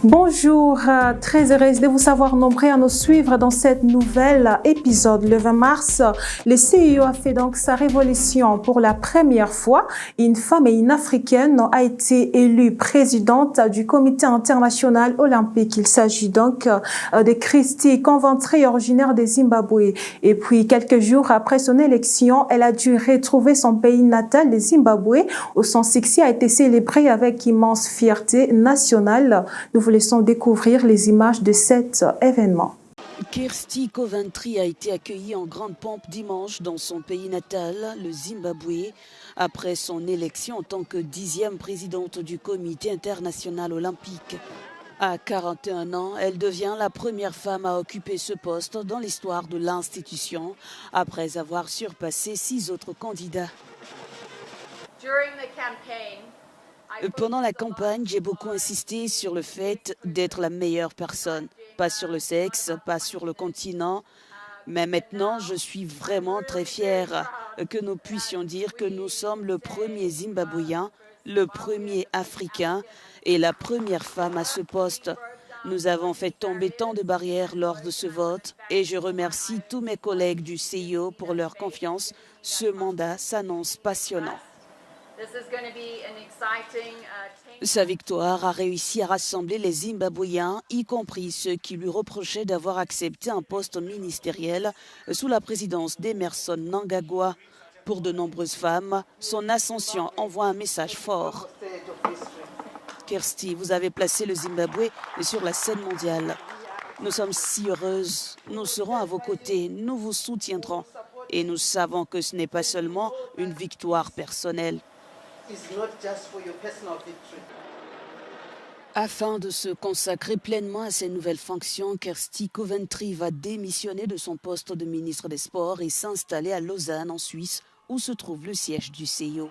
Bonjour, très heureuse de vous savoir nombreux à nous suivre dans cette nouvel épisode. Le 20 mars, le CIO a fait donc sa révolution. Pour la première fois, une femme et une Africaine a été élue présidente du Comité international olympique. Il s'agit donc de Christy Coventry, originaire de Zimbabwe. Et puis, quelques jours après son élection, elle a dû retrouver son pays natal, le Zimbabwe, où son succès a été célébré avec immense fierté nationale. Nous vous laissons découvrir les images de cet événement. Christy Coventry a été accueillie en grande pompe dimanche dans son pays natal, le Zimbabwe, après son élection en tant que 10e présidente du Comité international olympique. À 41 ans, elle devient la première femme à occuper ce poste dans l'histoire de l'institution, après avoir surpassé 6 autres candidats. Pendant la campagne, j'ai beaucoup insisté sur le fait d'être la meilleure personne. Pas sur le sexe, pas sur le continent. Mais maintenant, je suis vraiment très fière que nous puissions dire que nous sommes le premier Zimbabwéen, le premier Africain et la première femme à ce poste. Nous avons fait tomber tant de barrières lors de ce vote et je remercie tous mes collègues du CIO pour leur confiance. Ce mandat s'annonce passionnant. Sa victoire a réussi à rassembler les Zimbabwéens, y compris ceux qui lui reprochaient d'avoir accepté un poste ministériel sous la présidence d'Emerson Mnangagwa. Pour de nombreuses femmes, son ascension envoie un message fort. Christy, vous avez placé le Zimbabwe sur la scène mondiale. Nous sommes si heureuses, nous serons à vos côtés, nous vous soutiendrons. Et nous savons que ce n'est pas seulement une victoire personnelle. Afin de se consacrer pleinement à ses nouvelles fonctions, Christy Coventry va démissionner de son poste de ministre des Sports et s'installer à Lausanne, en Suisse, où se trouve le siège du CIO.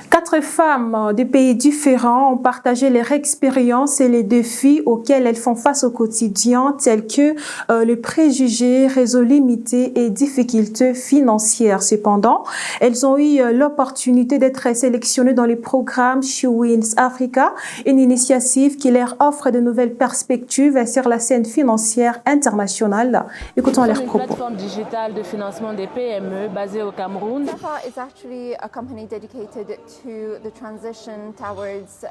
4 femmes de pays différents ont partagé leur expérience et les défis auxquels elles font face au quotidien, tels que les préjugés, réseaux limités et difficultés financières. Cependant, elles ont eu l'opportunité d'être sélectionnées dans le programme She Wins Africa, une initiative qui leur offre de nouvelles perspectives sur la scène financière internationale. Écoutons leurs propos. Une plateforme digitale de financement des PME basée au Cameroun. To the transition towards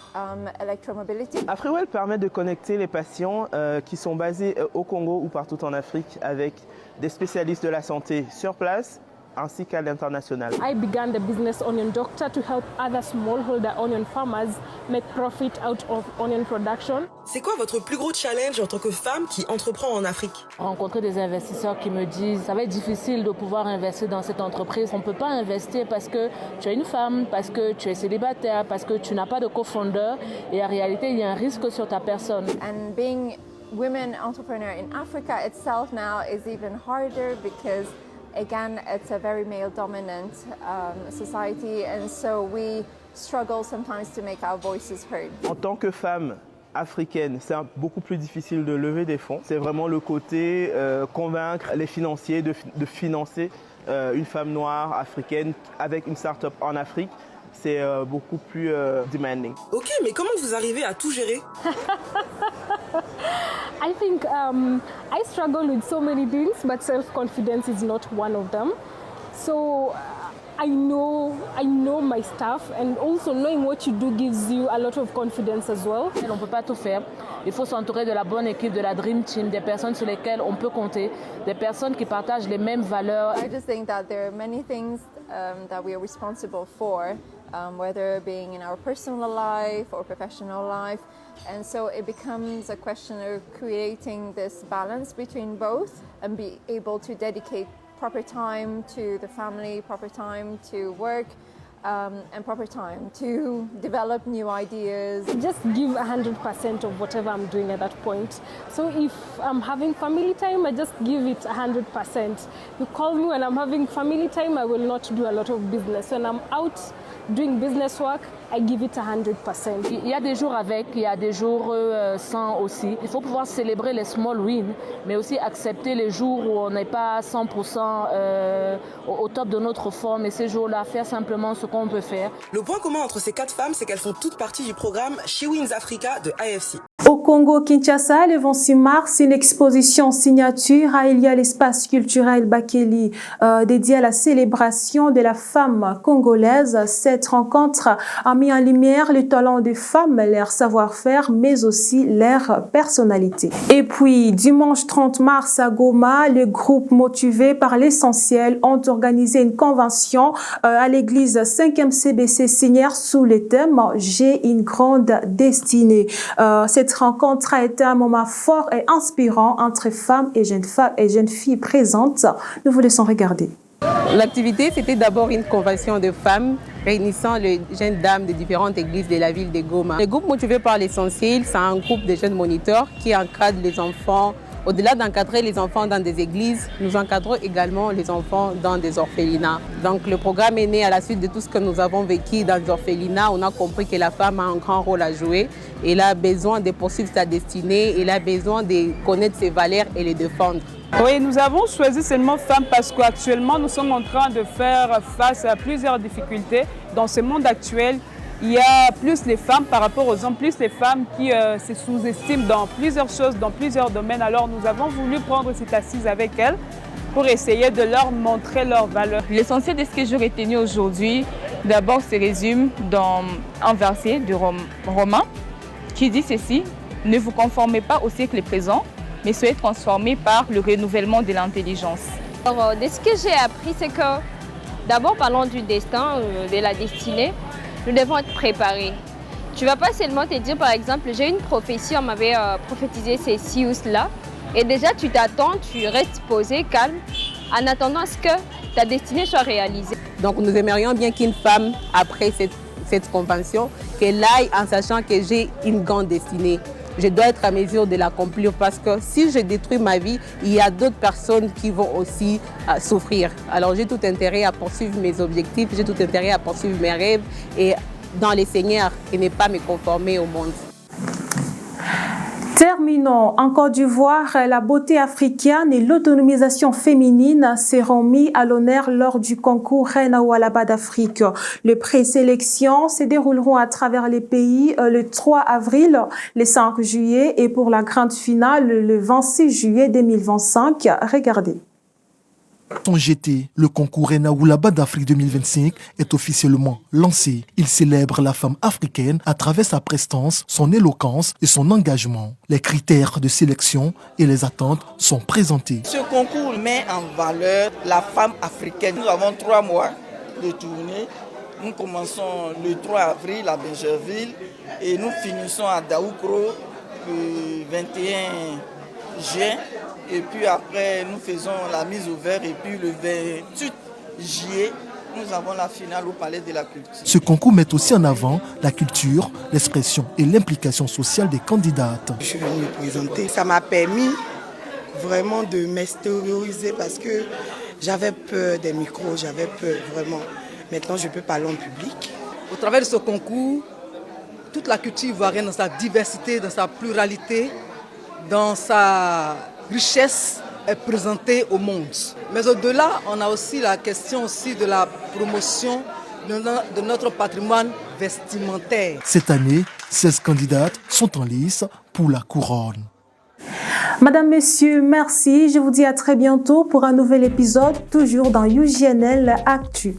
electromobility. AfriWell permet de connecter les patients qui sont basés au Congo ou partout en Afrique avec des spécialistes de la santé sur place ainsi qu'à l'international. I began the business Onion Doctor to help other smallholder onion farmers make profit out of onion production. C'est quoi votre plus gros challenge en tant que femme qui entreprend en Afrique? Rencontrer des investisseurs qui me disent ça va être difficile de pouvoir investir dans cette entreprise. On ne peut pas investir parce que tu es une femme, parce que tu es célibataire, parce que tu n'as pas de co-founder et en réalité il y a un risque sur ta personne. And being women entrepreneur in Africa itself now is even harder because again, it's a very male-dominant society, and so we struggle sometimes to make our voices heard. En tant que femme africaine, c'est beaucoup plus difficile de lever des fonds. C'est vraiment le côté convaincre les financiers de financer une femme noire africaine avec une start-up en Afrique. C'est beaucoup plus demanding. Ok, mais comment vous arrivez à tout gérer? I think I struggle with so many things, but self-confidence is not one of them. So I know my stuff, and also knowing what you do gives you a lot of confidence as well. On ne peut pas tout faire. Il faut s'entourer de la bonne équipe, de la Dream Team, des personnes sur lesquelles on peut compter, des personnes qui partagent les mêmes valeurs. I just think that there are many things that we are responsible for, whether being in our personal life or professional life. And so it becomes a question of creating this balance between both and be able to dedicate proper time to the family, proper time to work, and proper time to develop new ideas. Just give 100% of whatever I'm doing at that point. So if I'm having family time, I just give it 100%. You call me when I'm having family time, I will not do a lot of business. When I'm out doing business work, I give it 100%. Il y a des jours avec, il y a des jours sans aussi. Il faut pouvoir célébrer les small wins, mais aussi accepter les jours où on n'est pas 100% au top de notre forme et ces jours-là, faire simplement ce qu'on peut faire. Le point commun entre ces 4 femmes, c'est qu'elles font toutes partie du programme She Wins Africa de IFC. Au Congo-Kinshasa, le 26 mars, une exposition signature a lieu à l'espace culturel Bakeli dédié à la célébration de la femme congolaise. Cette rencontre a mis en lumière le talent des femmes, leur savoir-faire, mais aussi leur personnalité. Et puis, dimanche 30 mars à Goma, le groupe motivé par l'essentiel ont organisé une convention à l'église 5e CBC Seigneur sous le thème « J'ai une grande destinée ». Cette rencontre a été un moment fort et inspirant entre femmes et jeunes filles présentes. Nous vous laissons regarder. L'activité, c'était d'abord une convention de femmes réunissant les jeunes dames de différentes églises de la ville de Goma. Le groupe motivé par l'essentiel, c'est un groupe de jeunes moniteurs qui encadrent les enfants. Au-delà d'encadrer les enfants dans des églises, nous encadrons également les enfants dans des orphelinats. Donc le programme est né à la suite de tout ce que nous avons vécu dans les orphelinats. On a compris que la femme a un grand rôle à jouer. Elle a besoin de poursuivre sa destinée, elle a besoin de connaître ses valeurs et les défendre. Oui, nous avons choisi seulement femmes parce qu'actuellement nous sommes en train de faire face à plusieurs difficultés. Dans ce monde actuel, il y a plus les femmes par rapport aux hommes, plus les femmes qui se sous-estiment dans plusieurs choses, dans plusieurs domaines. Alors nous avons voulu prendre cette assise avec elles pour essayer de leur montrer leurs valeurs. L'essentiel de ce que j'ai retenu aujourd'hui, d'abord se résume dans un verset de Romains qui dit ceci: ne vous conformez pas au siècle présent, mais soyez transformés par le renouvellement de l'intelligence. Alors, de ce que j'ai appris, c'est que d'abord parlons du destin, de la destinée. Nous devons être préparés. Tu ne vas pas seulement te dire, par exemple, j'ai une prophétie, on m'avait prophétisé ceci ou cela. Et déjà, tu t'attends, tu restes posé, calme, en attendant à ce que ta destinée soit réalisée. Donc nous aimerions bien qu'une femme, après cette convention, qu'elle aille en sachant que j'ai une grande destinée. Je dois être à mesure de l'accomplir parce que si je détruis ma vie, il y a d'autres personnes qui vont aussi souffrir. Alors j'ai tout intérêt à poursuivre mes objectifs, j'ai tout intérêt à poursuivre mes rêves et dans les Seigneurs et ne pas me conformer au monde. Terminons. En Côte d'Ivoire, la beauté africaine et l'autonomisation féminine seront mis à l'honneur lors du concours Reine Awalaba d'Afrique. Les présélections se dérouleront à travers les pays le 3 avril, le 5 juillet et pour la grande finale le 26 juillet 2025. Regardez. En GT, le concours Reine Awalaba d'Afrique 2025 est officiellement lancé. Il célèbre la femme africaine à travers sa prestance, son éloquence et son engagement. Les critères de sélection et les attentes sont présentés. Ce concours met en valeur la femme africaine. Nous avons 3 mois de tournée. Nous commençons le 3 avril à Benjerville et nous finissons à Daoukro le 21 juin. Et puis après, nous faisons la mise au vert et puis le 28 juillet, nous avons la finale au Palais de la Culture. Ce concours met aussi en avant la culture, l'expression et l'implication sociale des candidates. Je suis venue me présenter. Ça m'a permis vraiment de m'extérioriser parce que j'avais peur des micros, j'avais peur vraiment. Maintenant, je peux parler en public. Au travers de ce concours, toute la culture ivoirienne dans sa diversité, dans sa pluralité, dans sa richesse est présentée au monde. Mais au-delà, on a aussi la question aussi de la promotion de notre patrimoine vestimentaire. Cette année, 16 candidates sont en lice pour la couronne. Madame, Messieurs, merci. Je vous dis à très bientôt pour un nouvel épisode, toujours dans UJNL Actu.